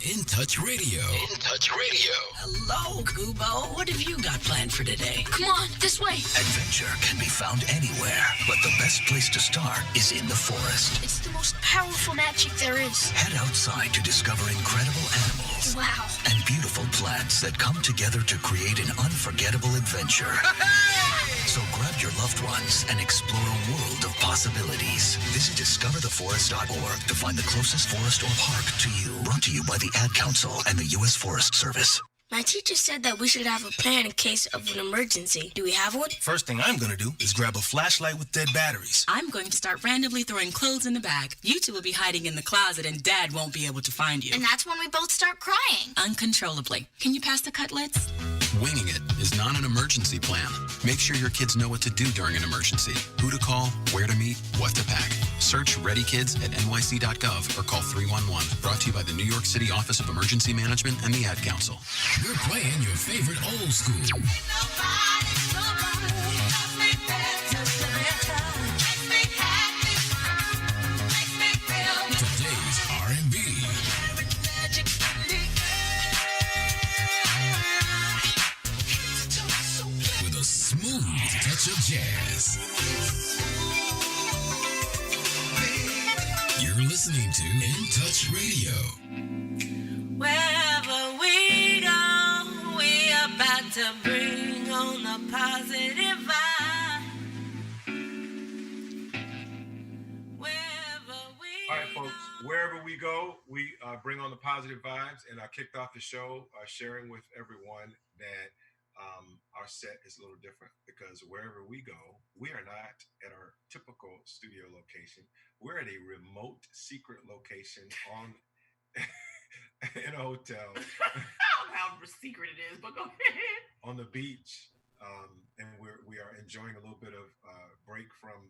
In Touch Radio. In Touch Radio. Hello, Kubo. What have you got planned for today? Come on, this way. Adventure can be found anywhere, but the best place to start is in the forest. It's the most powerful magic there is. Head outside to discover incredible animals. Wow. And beautiful plants that come together to create an unforgettable adventure. So grab your loved ones and explore a world of possibilities. Visit discovertheforest.org to find the closest forest or park to you. Brought to you by the Ad Council and the U.S. Forest Service. My teacher said that we should have a plan in case of an emergency. Do we have one? First thing I'm going to do is grab a flashlight with dead batteries. I'm going to start randomly throwing clothes in the bag. You two will be hiding in the closet and Dad won't be able to find you. And that's when we both start crying. Uncontrollably. Can you pass the cutlets? Winging it is not an emergency plan. Make sure your kids know what to do during an emergency. Who to call, where to meet, what to pack. Search Ready Kids at nyc.gov or call 311. Brought to you by the New York City Office of Emergency Management and the Ad Council. We're playing your favorite old school. Today's R&B. With a smooth touch of jazz. You're listening to In Touch Radio. Wherever we go, we about to bring on the positive vibe. Wherever we All right, folks, wherever we go, we bring on the positive vibes. And I kicked off the show sharing with everyone that our set is a little different because wherever we go, we are not at our typical studio location. We're at a remote secret location on in a hotel. I don't know how secret it is, but go ahead. On the beach, and we are enjoying a little bit of break from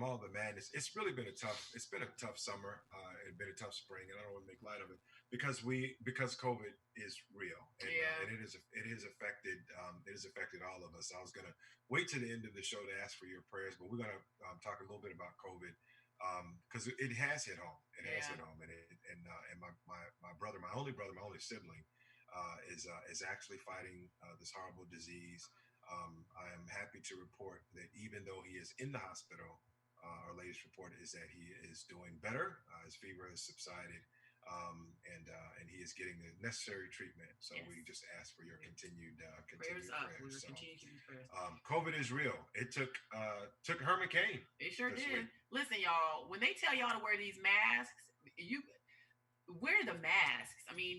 all the madness. It's really been a tough summer. It's been a tough spring, and I don't want to make light of it because COVID is real, and, and it has affected all of us. I was gonna wait to the end of the show to ask for your prayers, but we're gonna talk a little bit about COVID because it has hit home. It has hit home, and my brother, my only sibling, is actually fighting this horrible disease. I am happy to report that even though he is in the hospital, our latest report is that he is doing better. His fever has subsided, and he is getting the necessary treatment. So we just ask for your continued prayers. So, COVID is real. It took Herman Cain. It sure did. Listen, y'all, when they tell y'all to wear these masks, you wear the masks. I mean,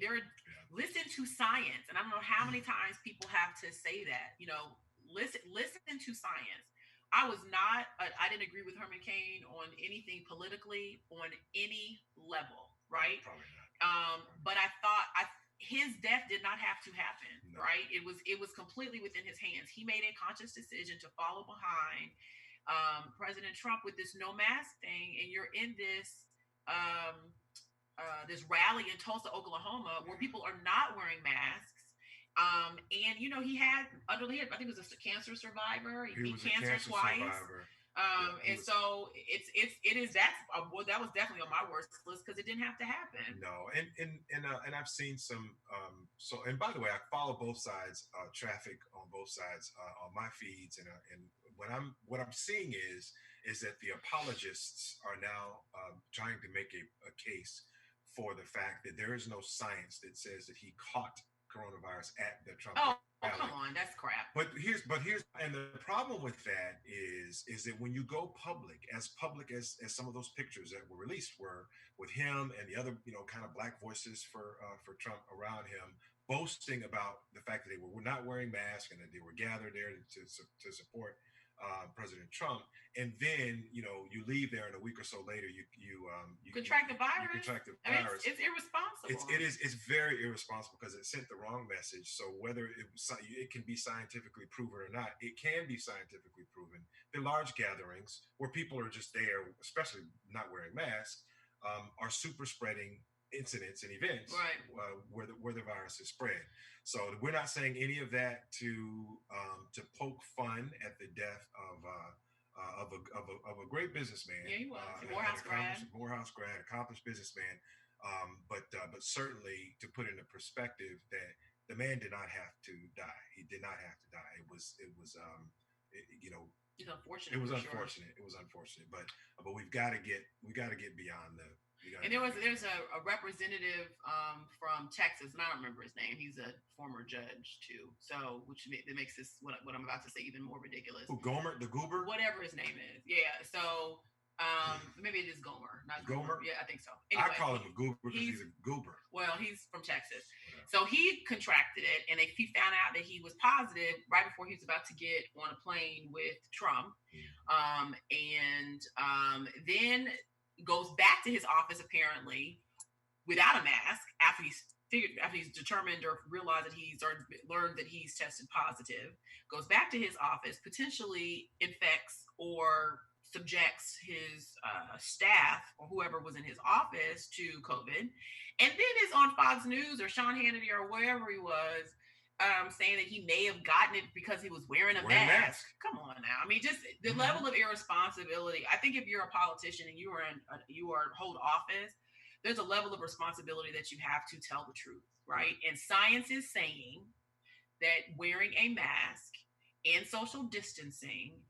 listen to science. And I don't know how many times people have to say that, listen to science. I didn't agree with Herman Cain on anything politically on any level, right? Probably not. But I thought his death did not have to happen, right? It was completely within his hands. He made a conscious decision to follow behind President Trump with this no mask thing, and you're in this this rally in Tulsa, Oklahoma, where people are not wearing masks. And he had I think he was a cancer survivor. He beat cancer twice. And so that was definitely on my worst list because it didn't have to happen. No, and I've seen some. And by the way, I follow both sides, traffic on both sides on my feeds, and what I'm seeing is that the apologists are now trying to make a case for the fact that there is no science that says that he caught coronavirus at the Trump rally. Come on, that's crap. But here's and the problem with that is that when you go public as some of those pictures that were released were with him and the other kind of black voices for Trump around him boasting about the fact that they were not wearing masks and that they were gathered there to support President Trump, and then you leave there, and a week or so later you contract the virus. You contract the virus. It's irresponsible. It's very irresponsible because it sent the wrong message. So whether it can be scientifically proven or not, it can be scientifically proven. The large gatherings where people are just there, especially not wearing masks, are super spreading incidents and events where the virus is spread. So we're not saying any of that to poke fun at the death of a great businessman. Yeah, he was. Morehouse grad, accomplished businessman. But certainly to put into perspective that the man did not have to die. He did not have to die. It's unfortunate. It was for unfortunate. Sure. It was unfortunate. But we got to get beyond the. And there's a representative from Texas, and I don't remember his name. He's a former judge too. So that makes this what I'm about to say even more ridiculous. Who, Gomer, the Goober? Whatever his name is. Yeah. So maybe it is Gomer, not Gomer. Yeah, I think so. Anyway, I call him a goober because he's a goober. Well, he's from Texas. So he contracted it, and he found out that he was positive right before he was about to get on a plane with Trump. Then goes back to his office apparently without a mask after he's determined or realized that learned that he's tested positive. Goes back to his office, potentially infects or subjects his staff or whoever was in his office to COVID, and then is on Fox News or Sean Hannity or wherever he was, saying that he may have gotten it because he was wearing a mask. Come on now. I mean, just the level of irresponsibility. I think if you're a politician and you hold office, there's a level of responsibility that you have to tell the truth, right? And science is saying that wearing a mask and social distancing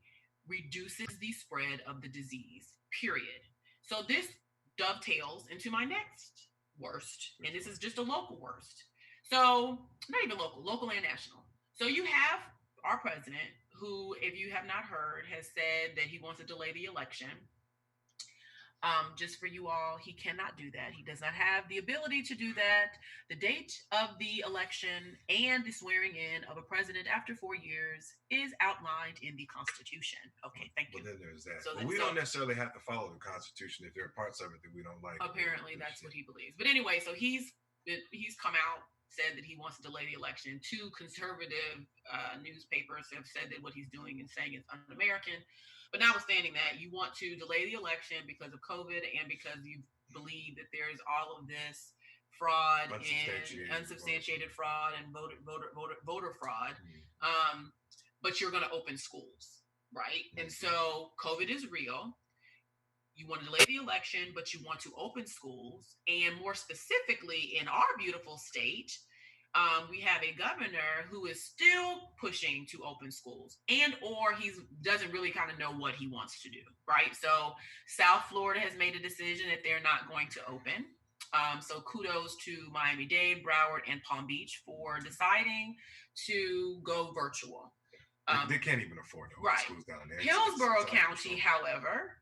reduces the spread of the disease, period. So this dovetails into my next worst, and this is just a local worst. So not even local and national. So you have our president who, if you have not heard, has said that he wants to delay the election. Just for you all, he cannot do that. He does not have the ability to do that. The date of the election and the swearing in of a president after 4 years is outlined in the Constitution. Okay, thank you. Well, then there's that. We don't necessarily have to follow the Constitution if there are parts of it that we don't like. Apparently, that's what he believes. But anyway, so he's come out, said that he wants to delay the election. Two conservative newspapers have said that what he's doing and saying is un-American. But notwithstanding that, you want to delay the election because of COVID and because you believe that there's all of this fraud and unsubstantiated fraud and voter fraud. But you're going to open schools, right? And so COVID is real. You want to delay the election, but you want to open schools. And more specifically, in our beautiful state, we have a governor who is still pushing to open schools, and or he doesn't really kind of know what he wants to do, right? So South Florida has made a decision that they're not going to open. So kudos to Miami-Dade, Broward, and Palm Beach for deciding to go virtual. They can't even afford to open schools down there. Hillsborough County, however,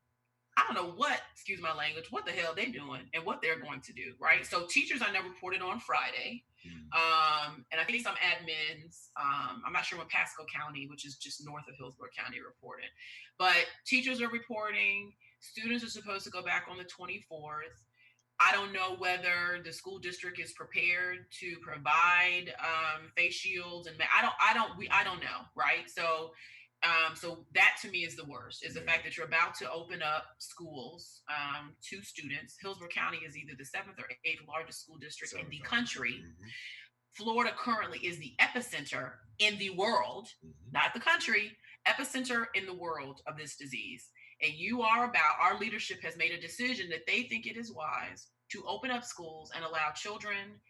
I don't know what, excuse my language, what the hell they're doing and what they're going to do, right? So teachers I know reported on Friday. And I think some admins, I'm not sure what Pasco County, which is just north of Hillsborough County, reported. But teachers are reporting, students are supposed to go back on the 24th. I don't know whether the school district is prepared to provide face shields, and I don't know, right? So that to me is the worst, is the fact that you're about to open up schools to students. Hillsborough County is either the 7th or 8th largest school district in the country. Florida currently is the epicenter in the world, not the country, epicenter in the world of this disease. And our leadership has made a decision that they think it is wise to open up schools and allow children,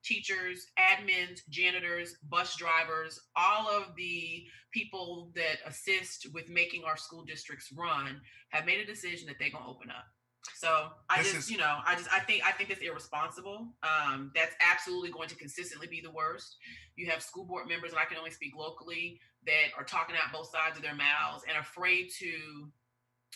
teachers, admins, janitors, bus drivers, all of the people that assist with making our school districts run have made a decision that they're going to open up. So I think it's irresponsible. That's absolutely going to consistently be the worst. You have school board members, and I can only speak locally, that are talking out both sides of their mouths and afraid to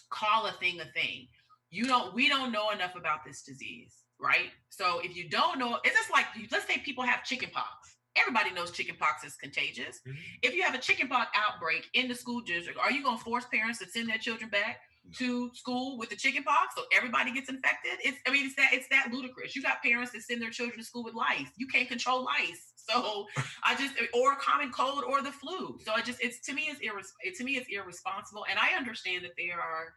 call a thing a thing. We don't know enough about this disease, right? So if you don't know, it's just like, let's say people have chickenpox. Everybody knows chickenpox is contagious. If you have a chickenpox outbreak in the school district, are you going to force parents to send their children back to school with the chickenpox so everybody gets infected? It's that ludicrous. You got parents that send their children to school with lice. You can't control lice. So or common cold or the flu. So to me it's irresponsible. And I understand that there are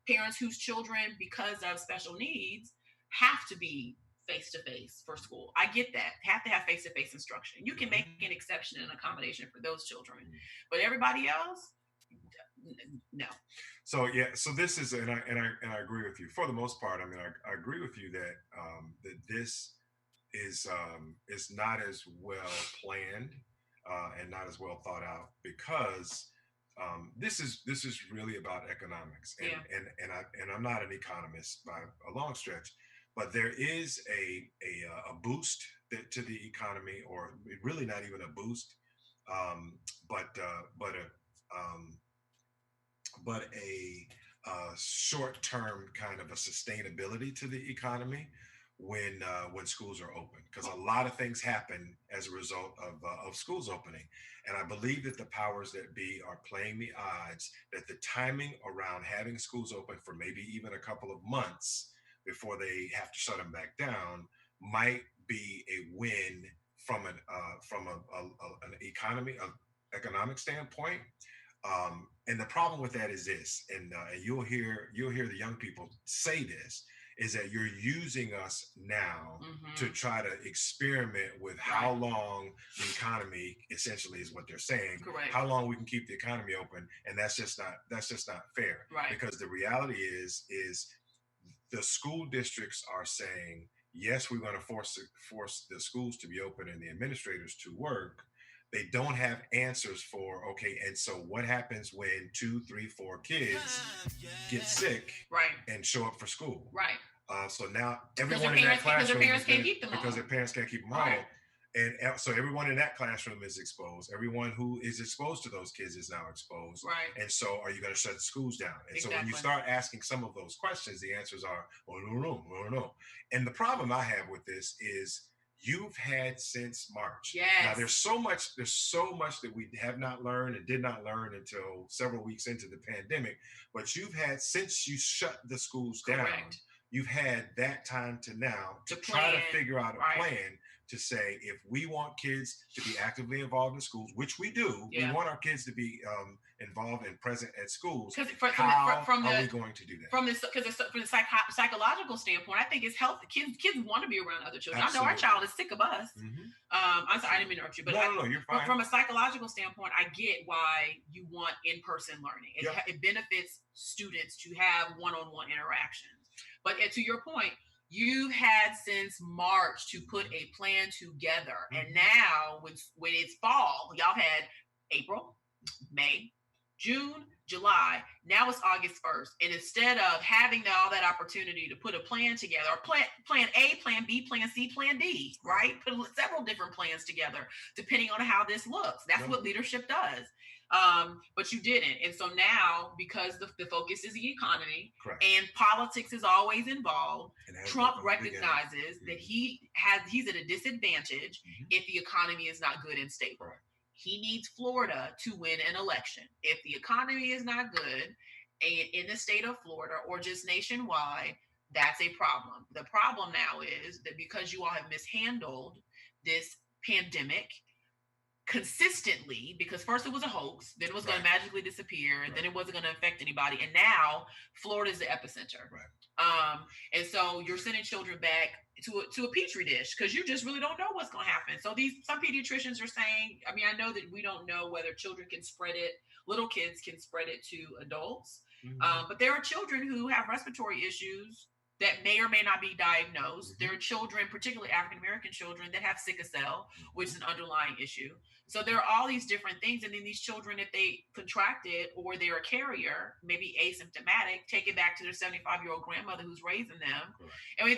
parents whose children, because of special needs, have to be face-to-face for school. I get that. Have to have face-to-face instruction. You can make an exception and accommodation for those children. But everybody else, No. So yeah, so this is, and I agree with you for the most part. I mean, I agree with you that that this is not as well planned and not as well thought out because this is really about economics, and I'm not an economist by a long stretch, but there is a boost to the economy, or really not even a boost, um, but a but a short-term kind of a sustainability to the economy when schools are open, because a lot of things happen as a result of schools opening, and I believe that the powers that be are playing the odds that the timing around having schools open for maybe even a couple of months before they have to shut them back down might be a win from an economic standpoint. And the problem with that is this, and you'll hear the young people say this, is that you're using us now to try to experiment with how long the economy, essentially is what they're saying, Correct. how long we can keep the economy open, and that's just not fair. Right. Because the reality is the school districts are saying, yes, we're going to force the schools to be open and the administrators to work. They don't have answers for, okay, and so what happens when 2, 3, 4 kids get sick Right. and show up for school? Right. So now Because everyone their in that parents, because classroom their parents can't keep them because home. their parents can't keep them Right. home, and so everyone in that classroom is exposed. Everyone who is exposed to those kids is now exposed. Right. And so, are you going to shut the schools down? And so, when you Exactly. start asking some of those questions, the answers are, oh no, no. And the problem I have with this is, you've had since March. Yes. Now there's so much that we have not learned and did not learn until several weeks into the pandemic. But you've had, since you shut the schools down, Correct. you've had that time to now to To try to plan, figure out a right. plan to say, if we want kids to be actively involved in schools, which we do, Yeah. we want our kids to be involved and present at schools. Because How from are the we going to do that? from the psychological standpoint, I think it's healthy. Kids want to be around other children. I know our Absolutely. child is sick of us. Mhm. I'm sorry, I didn't mean to interrupt you, but No, you're fine. from a psychological standpoint, I get why you want in-person learning. Yeah. It benefits students to have one-on-one interactions. But to your point, you've had since March to put a plan together, and now when it's fall, y'all had April, May, June, July. Now it's August 1st, and instead of having all that opportunity to put a plan together, or plan A, plan B, plan C, plan D, right? Put several different plans together depending on how this looks. That's Yeah. what leadership does. But you didn't, and so now, because the focus is the economy, Correct. and politics is always involved, And it has Trump been from the beginning. recognizes that he's at a disadvantage if the economy is not good and stable. Right. He needs Florida to win an election. If the economy is not good in the state of Florida or just nationwide, that's a problem. The problem now is that because you all have mishandled this pandemic consistently, because first it was a hoax, then it was going to magically disappear, and then it wasn't going to affect anybody, and now Florida is the epicenter. Right. And so you're sending children back to a petri dish because you just really don't know what's going to happen. So some pediatricians are saying, I mean, I know that we don't know whether children can spread it, little kids can spread it to adults, but there are children who have respiratory issues that may or may not be diagnosed. There are children, particularly African American children, that have sickle cell, which is an underlying issue. So there are all these different things, and then these children, if they contract it or they're a carrier, maybe asymptomatic, take it back to their 75-year-old grandmother who's raising them. Correct. I mean,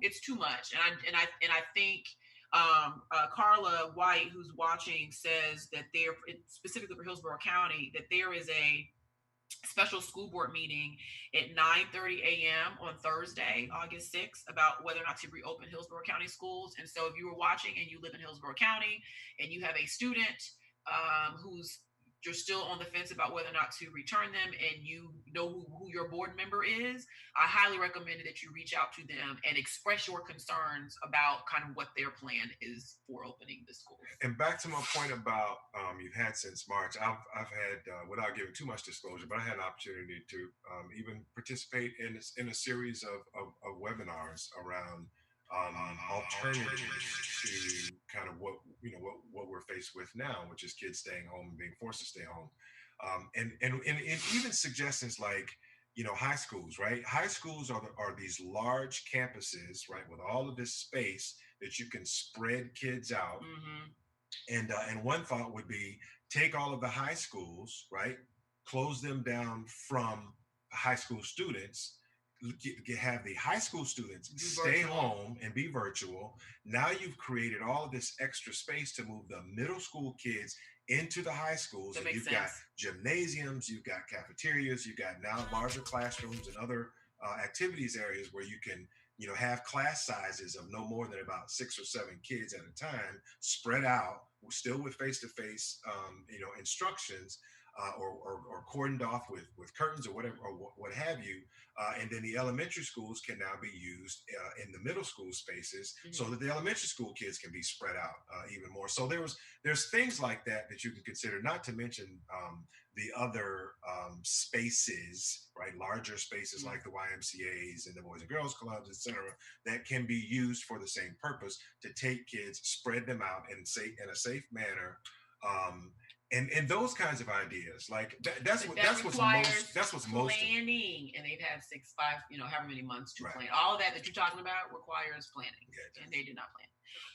it's too much, and I think Carla White, who's watching, says that there, specifically for Hillsborough County, that there is a special school board meeting at 9:30 a.m. on Thursday, August 6th, about whether or not to reopen Hillsborough County schools. And so if you were watching and you live in Hillsborough County and you have a student you're still on the fence about whether or not to return them, and you know who your board member is, I highly recommend that you reach out to them and express your concerns about kind of what their plan is for opening the schools. And back to my point about you've had since March, I've had, without giving too much disclosure, but I had an opportunity to even participate in a series of webinars around alternatives to kind of what we're faced with now, which is kids staying home and being forced to stay home. And even suggestions like, high schools, right? High schools are these large campuses, right, with all of this space that you can spread kids out. And one thought would be take all of the high schools, right, close them down from high school students, have the high school students stay home and be virtual. Now you've created all of this extra space to move the middle school kids into the high schools. That And makes you've got sense. gymnasiums, you've got cafeterias, you've got now larger classrooms and other activities areas where you can, have class sizes of no more than about 6 or 7 kids at a time, spread out, still with face-to-face, instructions, or cordoned off with curtains or whatever, or what have you. And then the elementary schools can now be used in the middle school spaces, so that the elementary school kids can be spread out even more. So there's things like that you can consider, not to mention the other spaces, right? Larger spaces like the YMCA's and the Boys and Girls Clubs, etc., that can be used for the same purpose, to take kids, spread them out, and in a safe manner. And those kinds of ideas, like that's what's most planning, and they'd have 6, 5, however many months to plan. All of that you're talking about requires planning, and they did not plan.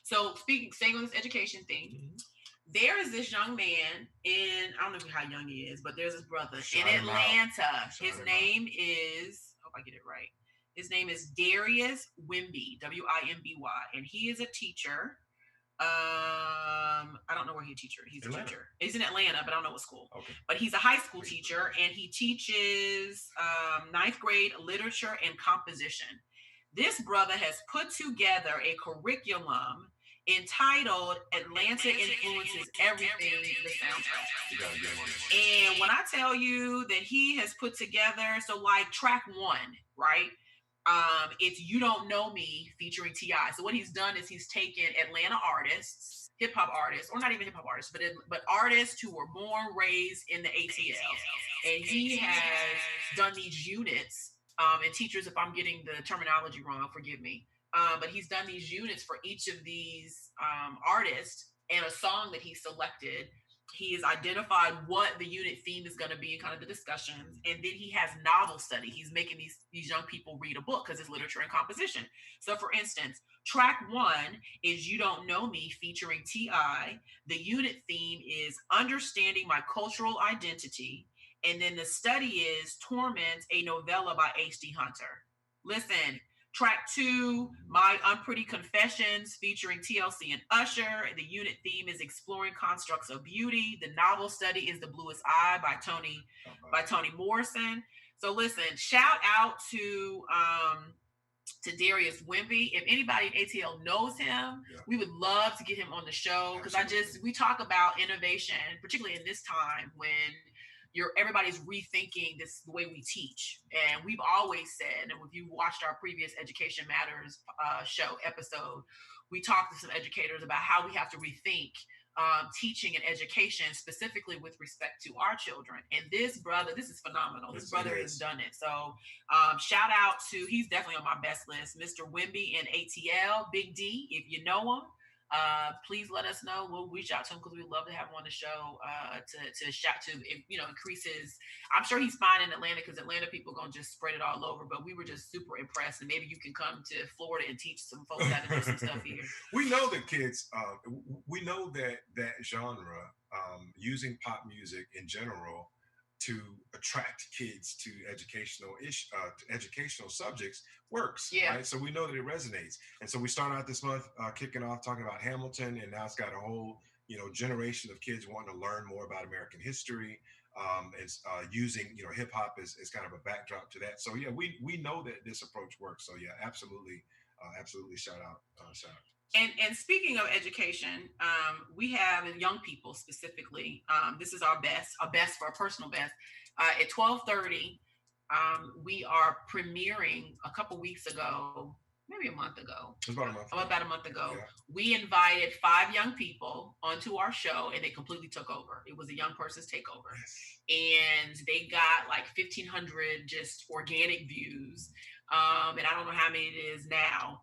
So staying on this education thing, there is this young man I don't know how young he is, but there's this brother in Atlanta. His name is, I hope I get it right. His name is Darius Wimby, Wimby, and he is a teacher. I don't know where he's a teacher. He's a teacher. He's in Atlanta, but I don't know what school. Okay. But he's a high school teacher, and he teaches 9th grade literature and composition. This brother has put together a curriculum entitled Atlanta Influences Everything, the soundtrack. And when I tell you that he has put together, so like track 1, right? It's You Don't Know Me featuring T.I. So what he's done is he's taken Atlanta artists, hip hop artists, or not even hip hop artists, but artists who were born, raised in the ATL. And he has done these units, and teachers, if I'm getting the terminology wrong, forgive me. But he's done these units for each of these artists and a song that he selected. He has identified what the unit theme is going to be in kind of the discussions. And then he has novel study. He's making these young people read a book because it's literature and composition. So for instance, track 1 is You Don't Know Me featuring T.I. The unit theme is Understanding My Cultural Identity. And then the study is Torment, a novella by H.D. Hunter. Listen, track 2, My Unpretty Confessions featuring TLC and Usher. The unit theme is Exploring Constructs of Beauty. The novel study is The Bluest Eye by Toni Morrison. So listen, shout out to Darius Wimby. If anybody at ATL knows him, we would love to get him on the show, because we talk about innovation, particularly in this time when everybody's rethinking the way we teach. And we've always said, and if you watched our previous Education Matters show episode, we talked to some educators about how we have to rethink teaching and education, specifically with respect to our children. And this is phenomenal. This brother has done it. So shout out to, he's definitely on my best list, Mr. Wimby in ATL, Big D, if you know him. Please let us know. We'll reach out to him because we'd love to have him on the show to shout to, increase his. I'm sure he's fine in Atlanta because Atlanta people are going to just spread it all over. But we were just super impressed. And maybe you can come to Florida and teach some folks how to do some stuff here. We know that kids, we know that genre, using pop music in general to attract kids to educational subjects works. Yeah. Right? So we know that it resonates. And so we start out this month kicking off talking about Hamilton, and now it's got a whole generation of kids wanting to learn more about American history. Using hip hop as kind of a backdrop to that. So yeah, we know that this approach works. So yeah, absolutely shout out. And speaking of education, we have young people specifically. This is our best for a personal best. At 12:30, we are premiering a couple weeks ago, maybe a month ago. It was about a month. About a month ago. Yeah. We invited 5 young people onto our show, and they completely took over. It was a young person's takeover. And they got like 1,500 just organic views. And I don't know how many it is now.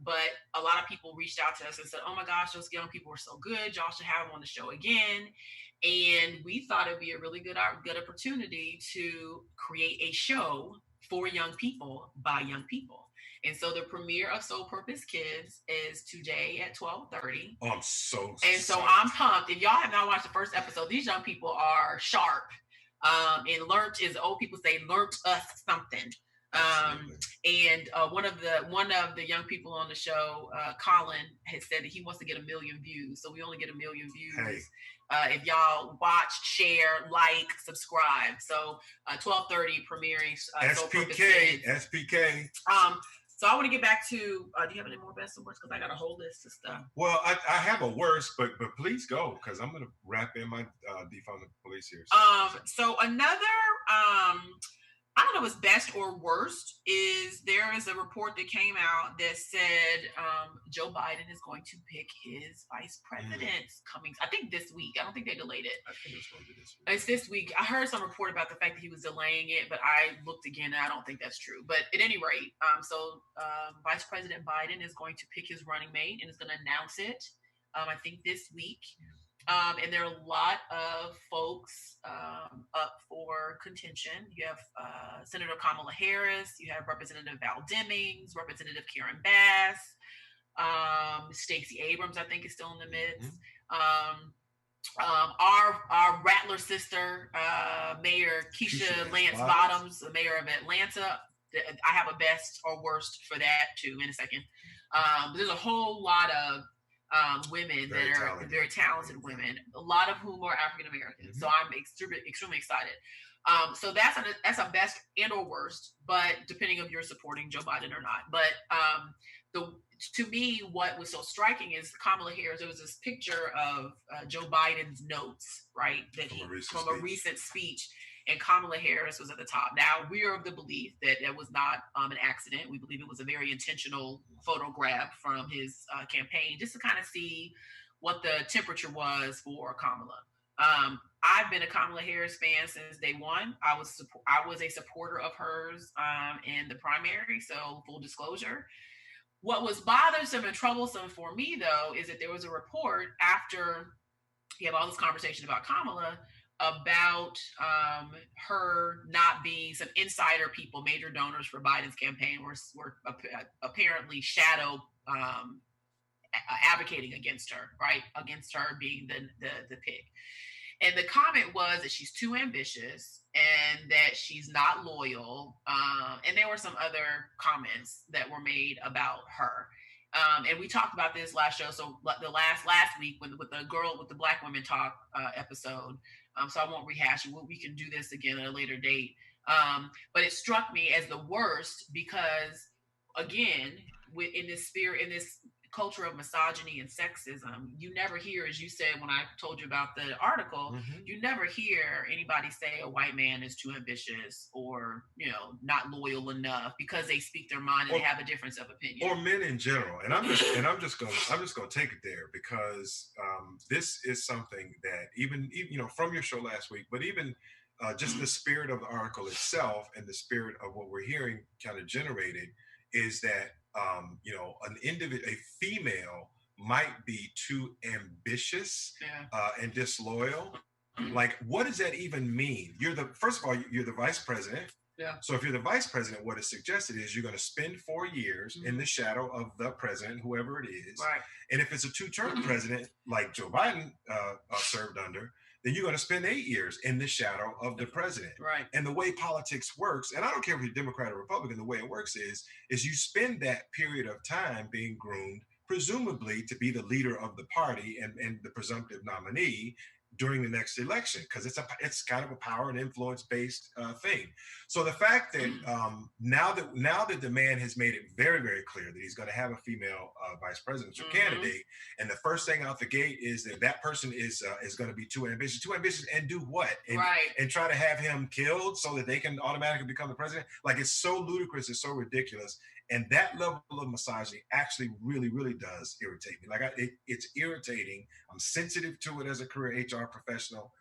But a lot of people reached out to us and said, "Oh my gosh, those young people were so good. Y'all should have them on the show again." And we thought it'd be a really good opportunity to create a show for young people by young people. And so the premiere of Soul Purpose Kids is today at 12:30. Oh, I'm so And so I'm pumped. If y'all have not watched the first episode, these young people are sharp. And learnt, as old people say, learnt us something. And one of the young people on the show, Colin, has said that he wants to get 1 million views. So we only get 1 million views. Hey. If y'all watch, share, like, subscribe. So 12:30 premiering Soul Purpose Kids. SPK. So I want to get back to. Do you have any more best and worst? Because I got a whole list of stuff. Well, I have a worst, but please go, because I'm gonna wrap in my defund the police here. So another I don't know if it's best or worst, is there is a report that came out that said Joe Biden is going to pick his vice president coming, I think this week. I don't think they delayed it. I think it's going to be this week. It's this week. I heard some report about the fact that he was delaying it, but I looked again and I don't think that's true. But at any rate, Vice President Biden is going to pick his running mate and is going to announce it, I think this week. And there are a lot of folks up for contention. You have Senator Kamala Harris, you have Representative Val Demings, Representative Karen Bass, Stacey Abrams, I think, is still in the midst. Our Rattler sister, Mayor Keisha Lance Bottoms, the mayor of Atlanta. I have a best or worst for that too in a second. There's a whole lot of women that are very talented women, a lot of whom are African Americans. So I'm extremely excited. So that's a best and or worst, but depending if you're supporting Joe Biden or not. But to me, what was so striking is Kamala Harris. There was this picture of Joe Biden's notes, right, from a recent speech. And Kamala Harris was at the top. Now, we are of the belief that it was not an accident. We believe it was a very intentional photo grab from his campaign, just to kind of see what the temperature was for Kamala. I've been a Kamala Harris fan since day one. I was a supporter of hers in the primary, so full disclosure. What was bothersome and troublesome for me, though, is that there was a report after you have all this conversation about Kamala, about her not being, some insider people, major donors for Biden's campaign were apparently shadow advocating against her, right? Against her being the pick. And the comment was that she's too ambitious and that she's not loyal. And there were some other comments that were made about her. And we talked about this last show. So the last week with the girl with the Black Women Talk episode. So I won't rehash it. We can do this again at a later date. But it struck me as the worst because, again, in this culture of misogyny and sexism, you never hear, as you said when I told you about the article, you never hear anybody say a white man is too ambitious or, not loyal enough because they speak their mind and they have a difference of opinion. Or men in general. And I'm just gonna take it there because this is something that even from your show last week, but even just the spirit of the article itself and the spirit of what we're hearing kind of generated is that a female might be too ambitious and disloyal. Like, what does that even mean? First of all, you're the vice president. Yeah. So if you're the vice president, what is suggested is you're going to spend 4 years in the shadow of the president, whoever it is. Right. And if it's a 2-term president like Joe Biden served under, then you're going to spend 8 years in the shadow of the president. Right. And the way politics works, and I don't care if you're Democrat or Republican, the way it works is you spend that period of time being groomed, presumably to be the leader of the party and the presumptive nominee during the next election, because it's kind of a power and influence based thing. So the fact that now that the man has made it very, very clear that he's going to have a female vice presidential candidate, and the first thing out the gate is that person is going to be too ambitious, and do what? And try to have him killed so that they can automatically become the president. Like, it's so ludicrous, it's so ridiculous. And that level of misogyny actually really, really does irritate me. Like, it's irritating. I'm sensitive to it as a career HR professional.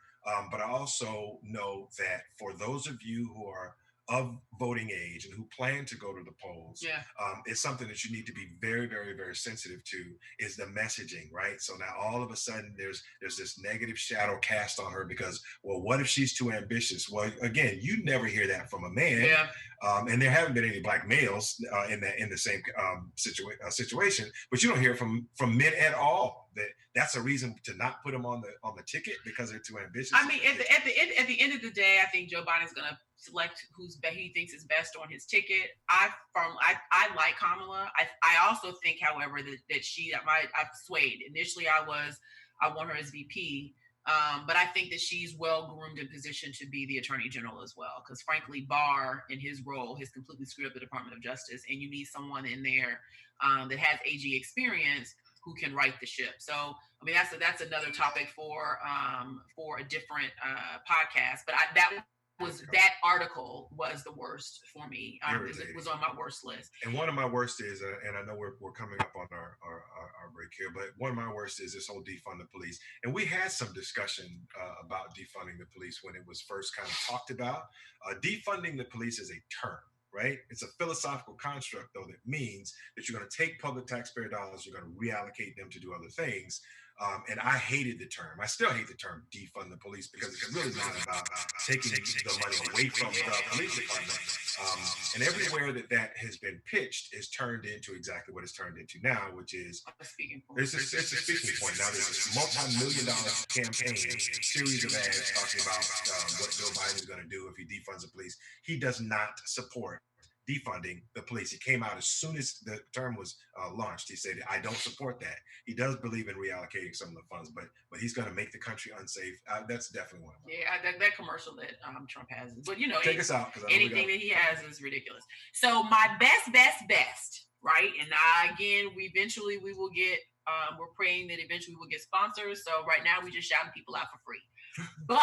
But I also know that for those of you who are of voting age and who plan to go to the polls, Yeah. is something that you need to be very, very, very sensitive to, is the messaging, right? So now all of a sudden there's this negative shadow cast on her because, well, what if she's too ambitious? Well, again, you never hear that from a man. Yeah. And there haven't been any black males in the same situation, but you don't hear from men at all that's a reason to not put them on the ticket because they're too ambitious. I mean, at the end of the day, I think Joe Biden's going to select who's he thinks is best on his ticket. I like Kamala. I also think, however, that I've swayed. Initially, I want her as VP. But I think that she's well groomed and positioned to be the Attorney General as well. Because frankly, Barr in his role has completely screwed up the Department of Justice, and you need someone in there that has AG experience who can right the ship. So I mean, that's another topic for a different podcast. But that article was the worst for me. It was on my worst list. And one of my worst is, and I know we're coming up on our break here, but one of my worst is this whole defund the police. And we had some discussion about defunding the police when it was first kind of talked about. Defunding the police is a term, right? It's a philosophical construct, though, that means that you're going to take public taxpayer dollars, you're going to reallocate them to do other things. And I hated the term. I still hate the term defund the police because it's really not about taking the money away from the police department. And everywhere that has been pitched is turned into exactly what it's turned into now, which is it's a speaking point. Now there's a multi-million-dollar campaign, series of ads talking about what Joe Biden is going to do if he defunds the police. He does not support defunding the police. It came out as soon as the term was launched. He said, I don't support that. He does believe in reallocating some of the funds, but he's going to make the country unsafe. That's definitely one of them. Yeah, that commercial that Trump has. But, take us out. Anything that he has is ridiculous. So my best, right? And again, we will get, we're praying that eventually we'll get sponsors. So right now we're just shouting people out for free. But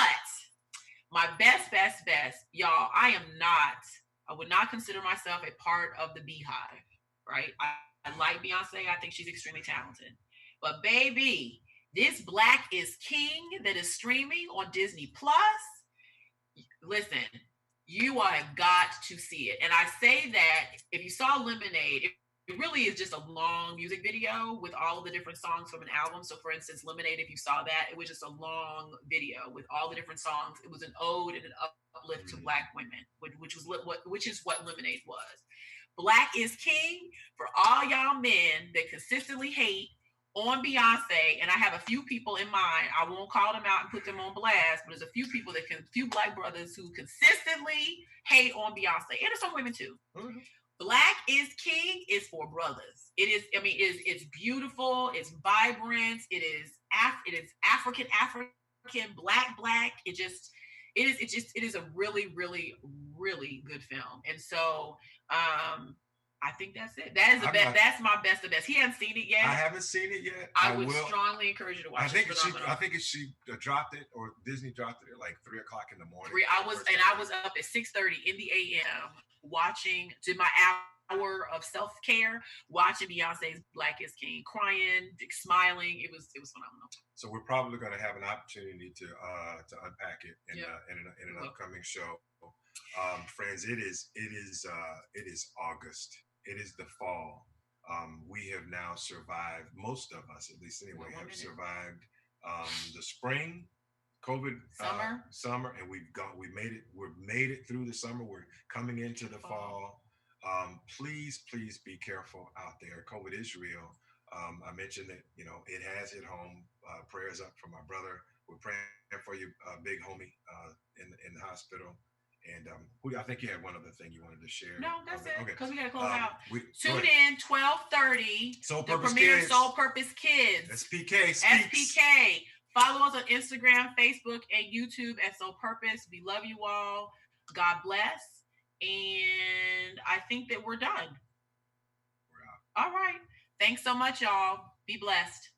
my best, y'all, I would not consider myself a part of the Beehive, right? I like Beyonce. I think she's extremely talented. But baby, this Black is King that is streaming on Disney Plus, listen, you have got to see it. And I say that if you saw Lemonade, it really is just a long music video with all of the different songs from an album. So for instance, Lemonade, if you saw that, it was just a long video with all the different songs. It was an ode and an uplift to Black women, which is what Lemonade was. Black is King for all y'all men that consistently hate on Beyonce. And I have a few people in mind. I won't call them out and put them on blast, but there's a few people few Black brothers who consistently hate on Beyonce. And there's some women too. Mm-hmm. Black is King is for brothers. It is, I mean, it's beautiful, it's vibrant, it is African, black. It is a really, really, really good film. And so I think that's it. That's my best of best. He hasn't seen it yet. I haven't seen it yet. I would strongly encourage you to watch it. I think she dropped it, or Disney dropped it at like 3:00 in the morning. I was up at 6:30 in the AM watching, did my hour of self-care, watching Beyonce's Black is King, crying, smiling. It was phenomenal. So we're probably going to have an opportunity to unpack it in an upcoming show. Friends, it is August. It is the fall. We have now survived, most of us, at least anyway, have survived the spring, COVID, summer, and we've made it through the summer. We're coming into the fall. Please be careful out there. COVID is real. I mentioned that, it has hit home. Prayers up for my brother. We're praying for you, big homie, in the hospital. And I think you had one other thing you wanted to share. No, that's it. Because we got to close out. Tune in 12:30. The premiere of Soul Purpose Kids. SPK. Follow us on Instagram, Facebook, and YouTube at Soul Purpose. We love you all. God bless. And I think that we're done. We're out. All right. Thanks so much, y'all. Be blessed.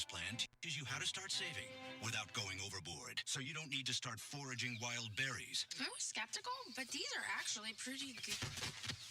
savings plan teaches you how to start saving without going overboard, so you don't need to start foraging wild berries. I was skeptical, but these are actually pretty good.